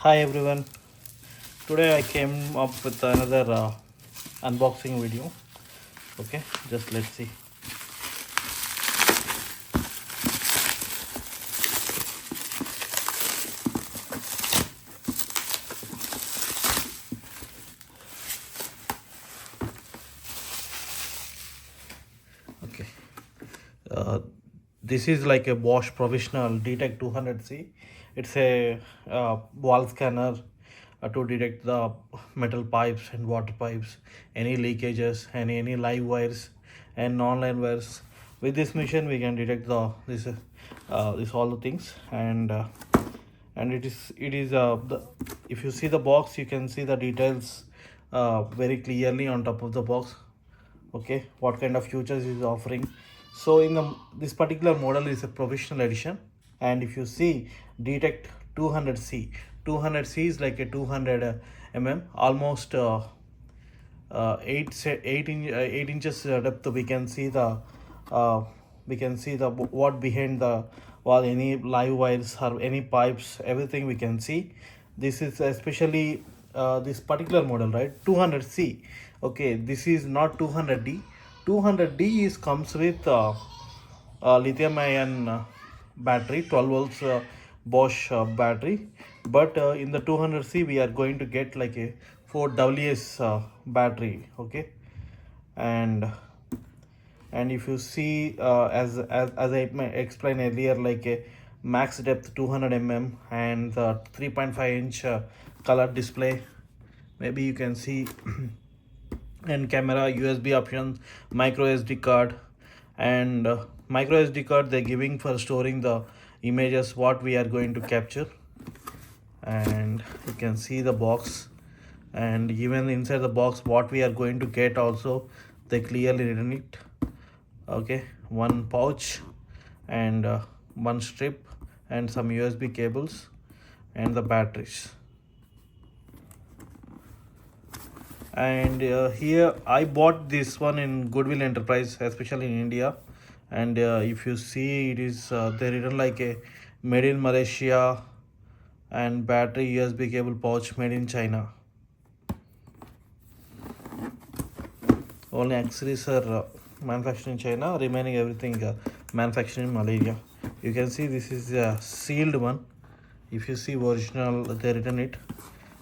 Hi everyone. Today I came up with another unboxing video. Okay, just let's see. Okay, uh, this is like a BOSCH professional D-tect 200C. It's a wall scanner to detect the metal pipes and water pipes, any leakages, and any live wires and non-live wires. With this machine, we can detect this all the things, and it is if you see the box, you can see the details very clearly on top of the box. Okay, what kind of features is offering. So in this particular model is a professional edition, and if you see detect 200C, 200C is like a 200 almost 8 inches depth. Uh, we can see the what behind the wall, any live wires or any pipes, everything we can see. This is especially this particular model, right? 200C. Okay, this is not 200D. 200D is comes with lithium ion battery, 12 volts Bosch battery. But in the 200C we are going to get like a 4WS battery. Okay, and if you see as I explained earlier, like a max depth 200 and the 3.5-inch color display, maybe you can see and camera, USB options, micro SD card, and micro SD card they're giving for storing the images what we are going to capture. And you can see the box, and even inside the box what we are going to get also they clearly written it. Okay, one pouch and one strip and some USB cables and the batteries. And here I bought this one in Goodwill Enterprise, especially in India. And if you see, it is they written like a made in Malaysia, and battery USB cable pouch made in China. Only accessories are manufactured in China, remaining everything manufactured in Malaysia. You can see this is a sealed one. If you see original, they written it.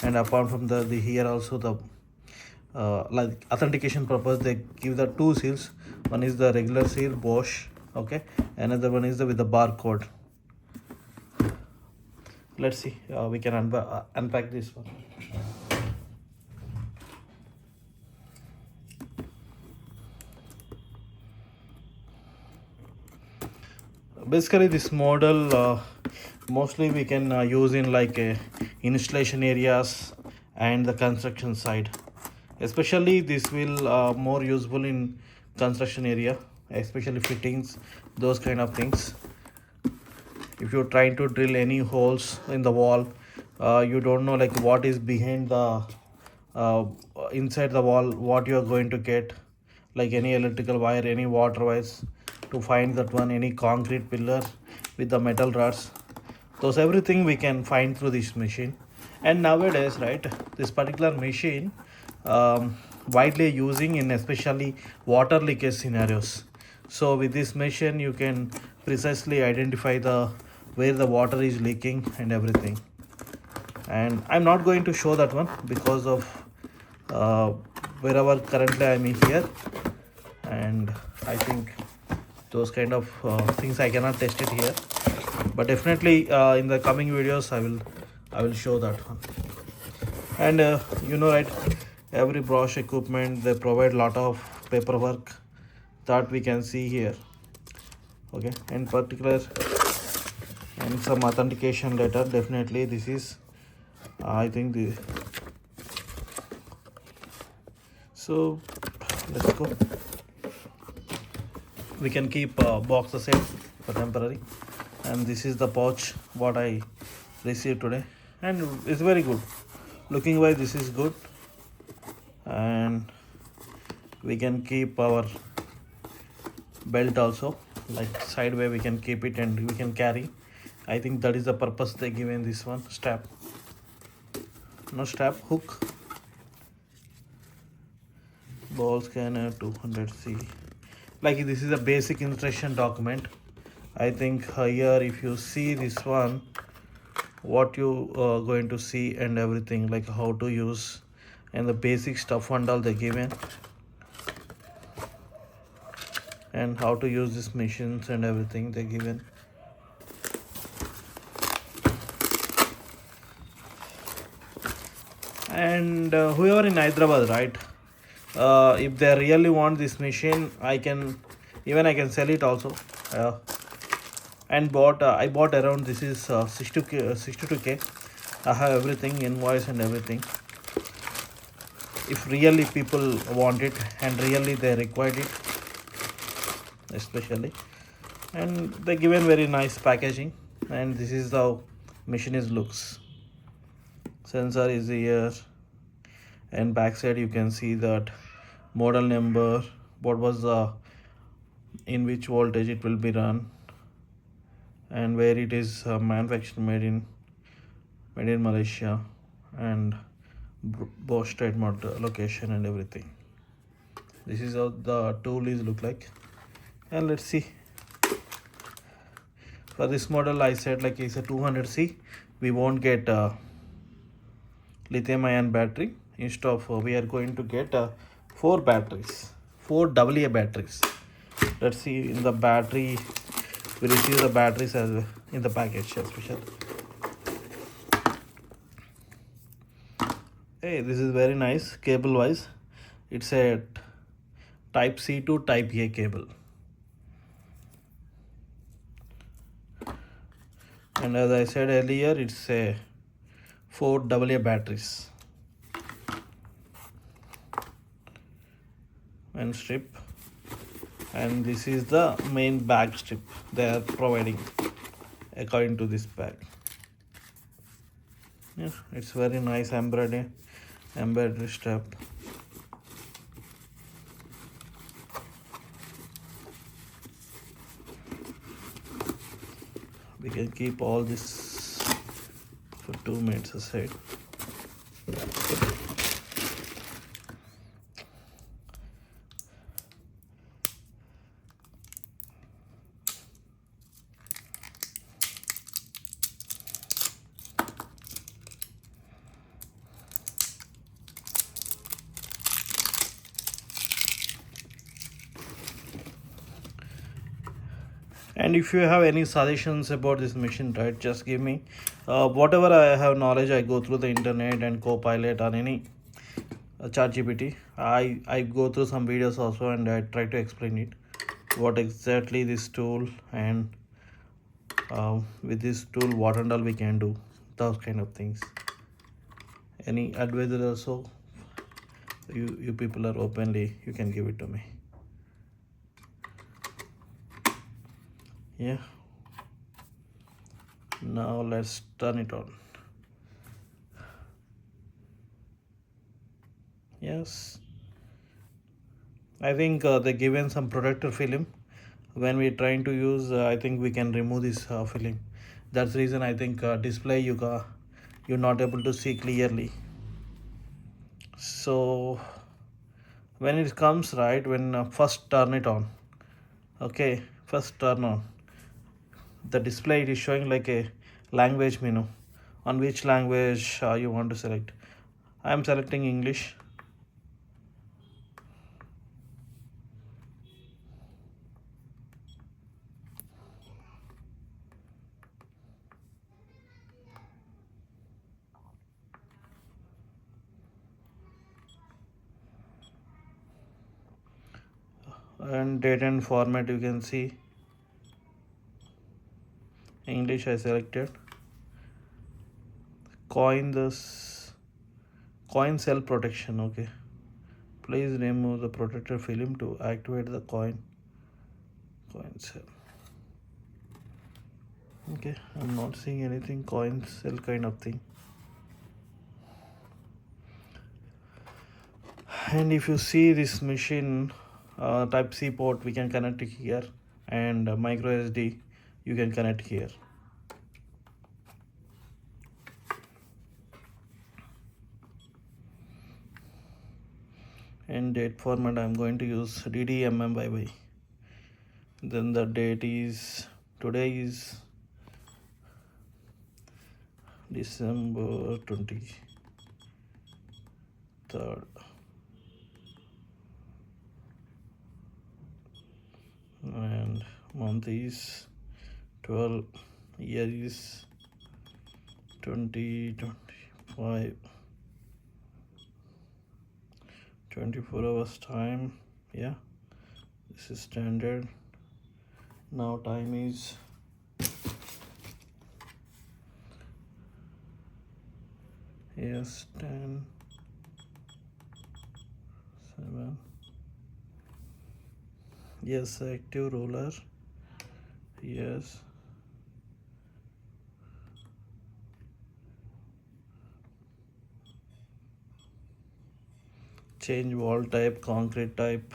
And apart from the here also the like authentication purpose, they give the two seals. One is the regular seal Bosch. Okay, another one is with the barcode. Let's see, we can unpack this one. Basically this model mostly we can use in like installation areas and the construction side. Especially this will more useful in construction area, especially fittings, those kind of things. If you're trying to drill any holes in the wall, you don't know like what is behind the uh, inside the wall, what you are going to get, like any electrical wire, any water wires, to find that one, any concrete pillar with the metal rods, those everything we can find through this machine. And nowadays, right, this particular machine widely using in especially water leakage scenarios. So with this machine you can precisely identify the where the water is leaking and everything. And I'm not going to show that one because of uh, wherever currently I'm in here, and I think those kind of things I cannot test it here. But definitely in the coming videos I will show that one. And you know, right, every brush equipment they provide lot of paperwork that we can see here. Okay, in particular, and some authentication letter. Definitely this is I think the so let's go. We can keep box aside for temporary. And this is the pouch what I received today, and it's very good looking wise. This is good, and we can keep our belt also, like sideway we can keep it and we can carry. I think that is the purpose they give in this one strap. no strap, hook, ball scanner 200C. Like this is a basic instruction document. I think here if you see this one, what you going to see and everything, like how to use and the basic stuff and all they given, and how to use these machines and everything they given. And whoever in Hyderabad, right, if they really want this machine, I can sell it also. And I bought around, this is 62k. I have everything, invoice and everything. If really people want it and really they required it, especially, and they given very nice packaging. And this is how machine is looks. Sensor is here, and backside you can see that model number, what was the in which voltage it will be run, and where it is manufactured, made in Malaysia, and BOSCH trademark location and everything. This is how the tool is look like. And let's see, for this model I said like it's a 200C, we won't get lithium ion battery. Instead of we are going to get 4 batteries, 4 AA batteries. Let's see, in the battery we receive the batteries as in the package especially. Hey, this is very nice cable wise. It's a type C to type A cable, and as I said earlier, it's a 4 AA batteries and strip. And this is the main bag strip they are providing according to this bag. Yeah, it's very nice embroidery strap. We can keep all this for 2 minutes aside. And if you have any suggestions about this machine, right, just give me. Whatever I have knowledge, I go through the internet and Copilot or any ChatGPT. I go through some videos also, and I try to explain it what exactly this tool, and with this tool what and all we can do, those kind of things. Any advice also, you people are openly, you can give it to me. Yeah, now let's turn it on. Yes, I think they given some protector film. When we're trying to use, I think we can remove this film. That's the reason I think display you're not able to see clearly. So when it comes, right, when first turn it on, okay, first turn on, the display, it is showing like a language menu, on which language you want to select. I am selecting English. And date and format, you can see English I selected. Coin cell protection, okay. Please remove the protector film to activate the coin cell. Okay, I'm not seeing anything coin cell kind of thing. And if you see this machine, type C port we can connect it here, and micro SD you can connect here. In date format I'm going to use ddmmyy. Then the date is, today is December 23rd, and month is 12, year is 2025, 24 hours time. Yeah, this is standard. Now time is yes 10, 7. Yes, active roller. Yes. Change wall type, concrete type.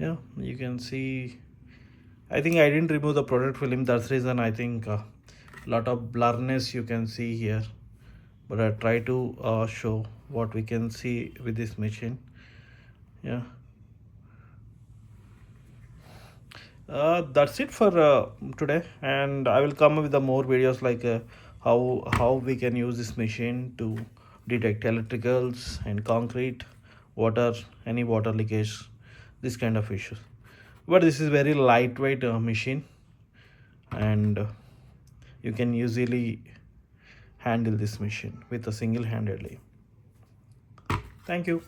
Yeah, you can see, I think I didn't remove the product film, that's the reason I think lot of blurriness you can see here, but I try to show what we can see with this machine. Yeah, that's it for today, and I will come up with the more videos like how we can use this machine to detect electricals and concrete, water, any water leakage, this kind of issues. But this is very lightweight machine, and you can easily handle this machine with a single handedly. Thank you.